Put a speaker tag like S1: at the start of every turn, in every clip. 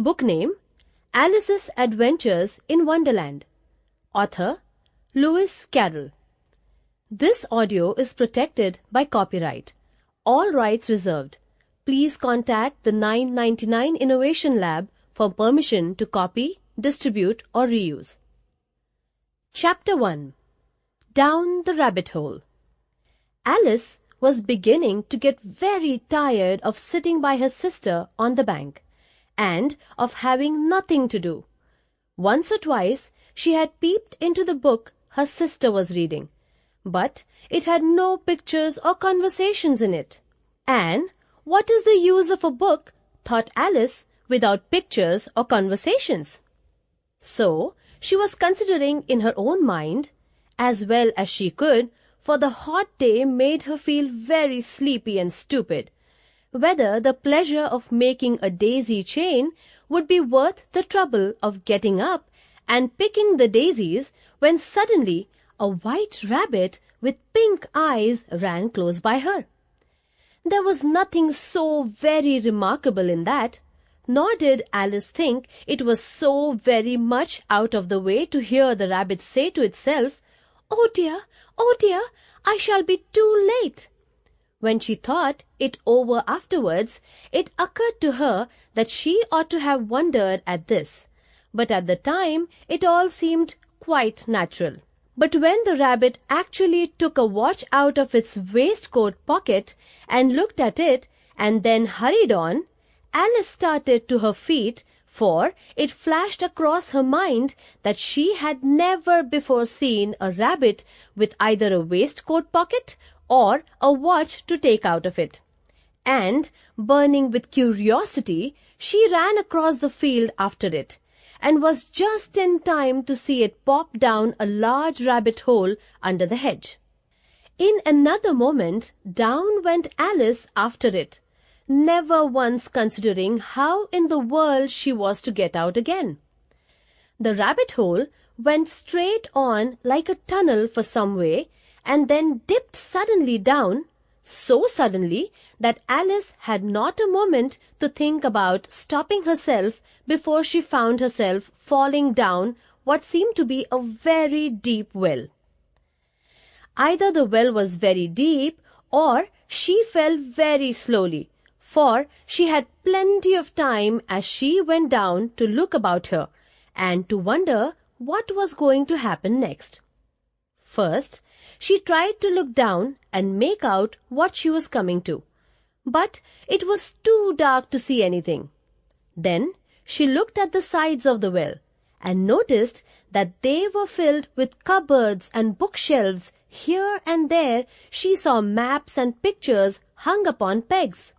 S1: Book name: Alice's Adventures in Wonderland. Author: Lewis Carroll. This audio is protected by copyright. All rights reserved. Please contact the 999 Innovation Lab for permission to copy, distribute or reuse. Chapter 1. Down the Rabbit Hole. Alice was beginning to get very tired of sitting by her sister on the bank and of having nothing to do. Once or twice she had peeped into the book her sister was reading, but it had no pictures or conversations in it. And what is the use of a book, thought Alice, without pictures or conversations? So she was considering in her own mind, as well as she could, for the hot day made her feel very sleepy and stupid, whether the pleasure of making a daisy chain would be worth the trouble of getting up and picking the daisies when suddenly a white rabbit with pink eyes ran close by her. There was nothing so very remarkable in that, nor did Alice think it was so very much out of the way to hear the rabbit say to itself, "Oh dear, I shall be too late." When she thought it over afterwards, it occurred to her that she ought to have wondered at this, but at the time it all seemed quite natural. But when the rabbit actually took a watch out of its waistcoat pocket and looked at it and then hurried on, Alice started to her feet, for it flashed across her mind that she had never before seen a rabbit with either a waistcoat pocket or a watch to take out of it. And, burning with curiosity, she ran across the field after it, and was just in time to see it pop down a large rabbit hole under the hedge. In another moment, down went Alice after it, never once considering how in the world she was to get out again. The rabbit hole went straight on like a tunnel for some way, and then dipped suddenly down, so suddenly that Alice had not a moment to think about stopping herself before she found herself falling down what seemed to be a very deep well. Either the well was very deep, or she fell very slowly, for she had plenty of time as she went down to look about her and to wonder what was going to happen next. First, she tried to look down and make out what she was coming to, but it was too dark to see anything. Then she looked at the sides of the well and noticed that they were filled with cupboards and bookshelves. Here and there she saw maps and pictures hung upon pegs.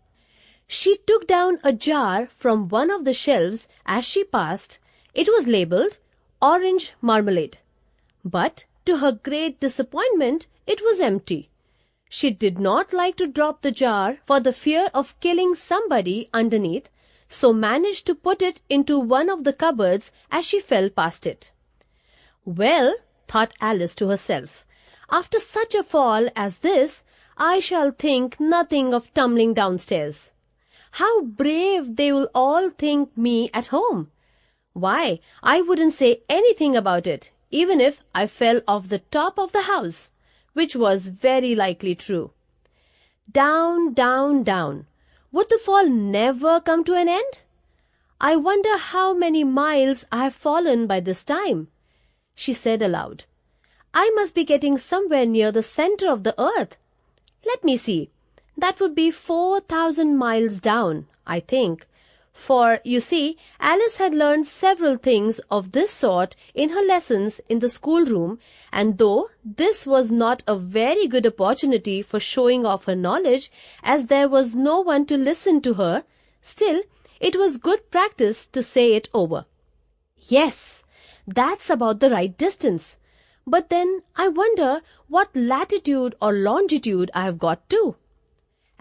S1: She took down a jar from one of the shelves as she passed. It was labelled Orange Marmalade, but to her great disappointment it was empty. She did not like to drop the jar for the fear of killing somebody underneath, so managed to put it into one of the cupboards as she fell past it. "Well," thought Alice to herself, "after such a fall as this, I shall think nothing of tumbling downstairs. How brave they will all think me at home! Why, I wouldn't say anything about it, even if I fell off the top of the house," which was very likely true. Down, down, down. Would the fall never come to an end? "I wonder how many miles I have fallen by this time," she said aloud. "I must be getting somewhere near the center of the earth. Let me see. That would be 4,000 miles down, I think. For, you see, Alice had learned several things of this sort in her lessons in the schoolroom, and though this was not a very good opportunity for showing off her knowledge, as there was no one to listen to her, still it was good practice to say it over. "Yes, that's about the right distance. But then I wonder what latitude or longitude I have got to."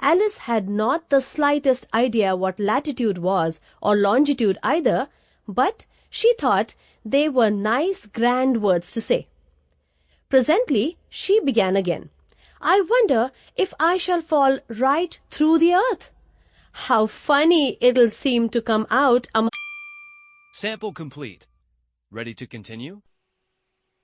S1: Alice had not the slightest idea what latitude was, or longitude either, but she thought they were nice grand words to say. Presently she began again. "I wonder if I shall fall right through the earth. How funny it'll seem to come out
S2: Sample complete. Ready to continue?